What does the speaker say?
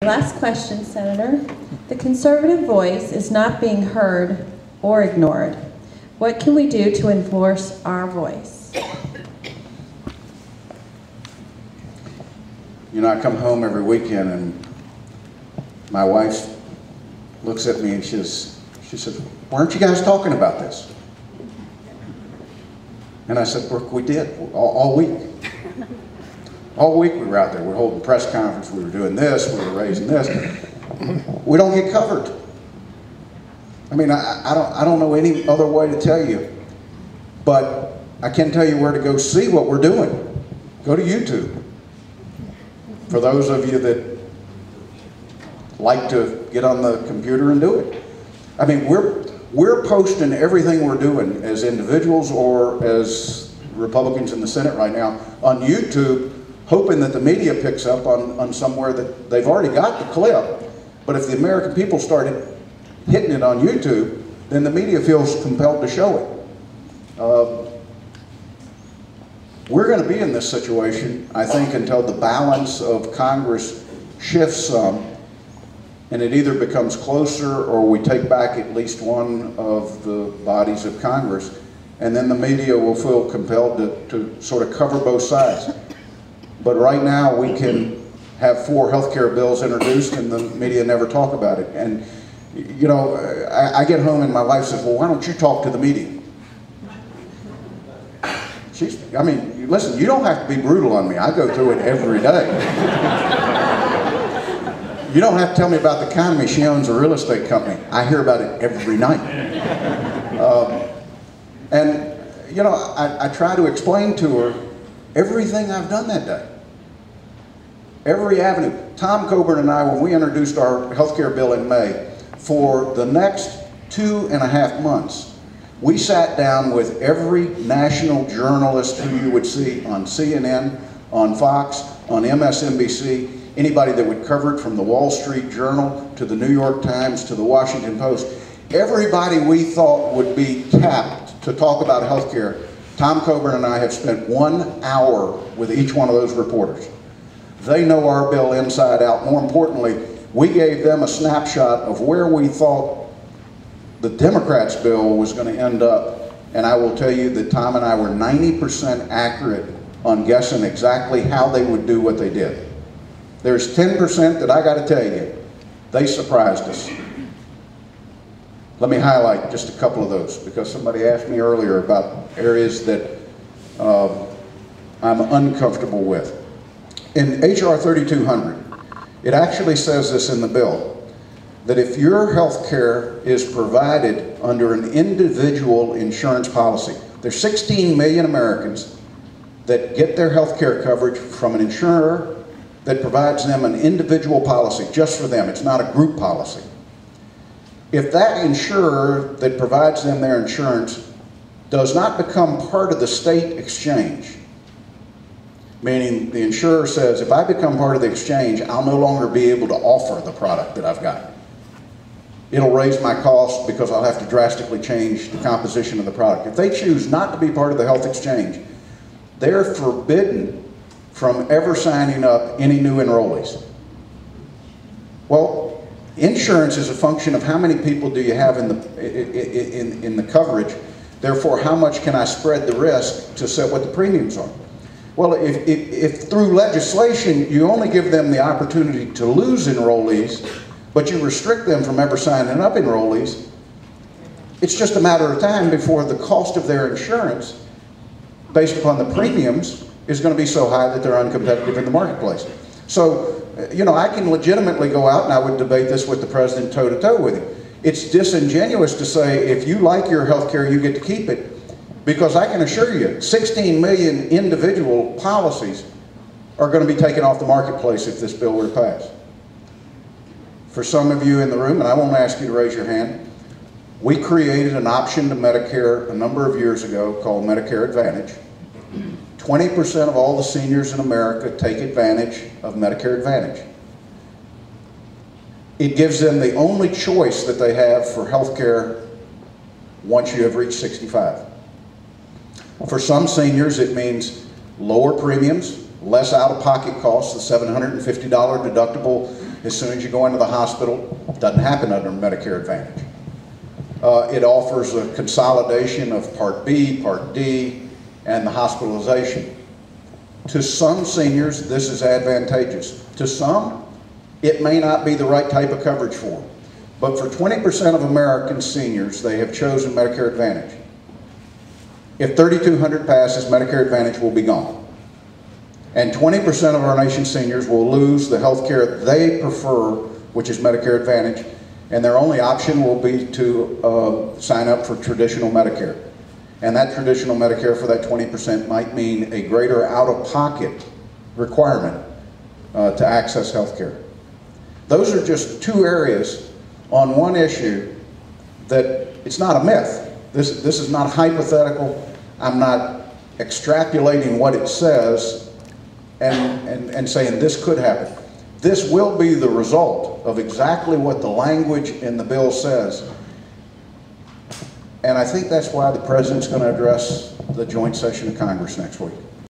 Last question, Senator. The conservative voice is not being heard or ignored. What can we do to enforce our voice? You know, I come home every weekend and my wife looks at me and she says, "Weren't you guys talking about this?" And I said, "Brooke, we did, all week. All week we were out there. We were holding press conference, we were doing this, we were raising this. We don't get covered." I mean, I don't know any other way to tell you, but I can tell you where to go see what we're doing. Go to YouTube. For those of you that like to get on the computer and do it. I mean, we're posting everything we're doing as individuals or as Republicans in the Senate right now on YouTube, hoping that the media picks up on somewhere that they've already got the clip. But if the American people started hitting it on YouTube, then the media feels compelled to show it. We're going to be in this situation, I think, until the balance of Congress shifts some, and it either becomes closer or we take back at least one of the bodies of Congress, and then the media will feel compelled to sort of cover both sides. But right now we can have 4 healthcare bills introduced and the media never talk about it. And you know, I get home and my wife says, "Well, why don't you talk to the media?" I mean, listen, you don't have to be brutal on me. I go through it every day. You don't have to tell me about the economy. She owns a real estate company. I hear about it every night. And you know, I try to explain to her everything I've done that day. Every avenue. Tom Coburn and I, when we introduced our healthcare bill in May, for the next 2.5 months, we sat down with every national journalist who you would see on CNN, on Fox, on MSNBC, anybody that would cover it, from the Wall Street Journal to the New York Times to the Washington Post. Everybody we thought would be tapped to talk about healthcare, Tom Coburn and I have spent 1 hour with each one of those reporters. They know our bill inside out. More importantly, we gave them a snapshot of where we thought the Democrats' bill was going to end up. And I will tell you that Tom and I were 90% accurate on guessing exactly how they would do what they did. There's 10% that I got to tell you, they surprised us. Let me highlight just a couple of those, because somebody asked me earlier about areas that I'm uncomfortable with. In H.R. 3200, it actually says this in the bill, that if your health care is provided under an individual insurance policy, there's 16 million Americans that get their health care coverage from an insurer that provides them an individual policy just for them. It's not a group policy. If that insurer that provides them their insurance does not become part of the state exchange, meaning the insurer says, if I become part of the exchange, I'll no longer be able to offer the product that I've got. It'll raise my cost because I'll have to drastically change the composition of the product. If they choose not to be part of the health exchange, they're forbidden from ever signing up any new enrollees. Well, insurance is a function of how many people do you have in the coverage. Therefore, how much can I spread the risk to set what the premiums are? Well, if through legislation you only give them the opportunity to lose enrollees, but you restrict them from ever signing up enrollees, it's just a matter of time before the cost of their insurance, based upon the premiums, is going to be so high that they're uncompetitive in the marketplace. So, you know, I can legitimately go out, and I would debate this with the president toe-to-toe with him. It's disingenuous to say, if you like your health care, you get to keep it, because I can assure you, 16 million individual policies are going to be taken off the marketplace if this bill were to pass. For some of you in the room, and I won't ask you to raise your hand, we created an option to Medicare a number of years ago called Medicare Advantage. 20% of all the seniors in America take advantage of Medicare Advantage. It gives them the only choice that they have for health care once you have reached 65. For some seniors, it means lower premiums, less out-of-pocket costs, the $750 deductible as soon as you go into the hospital. Doesn't happen under Medicare Advantage. It offers a consolidation of Part B, Part D, and the hospitalization. To some seniors, this is advantageous. To some, it may not be the right type of coverage for them. But for 20% of American seniors, they have chosen Medicare Advantage. If 3,200 passes, Medicare Advantage will be gone. And 20% of our nation's seniors will lose the health care they prefer, which is Medicare Advantage, and their only option will be to sign up for traditional Medicare. And that traditional Medicare for that 20% might mean a greater out-of-pocket requirement to access health care. Those are just two areas on one issue that it's not a myth. This is not hypothetical. I'm not extrapolating what it says and saying this could happen. This will be the result of exactly what the language in the bill says. And I think that's why the President's going to address the joint session of Congress next week.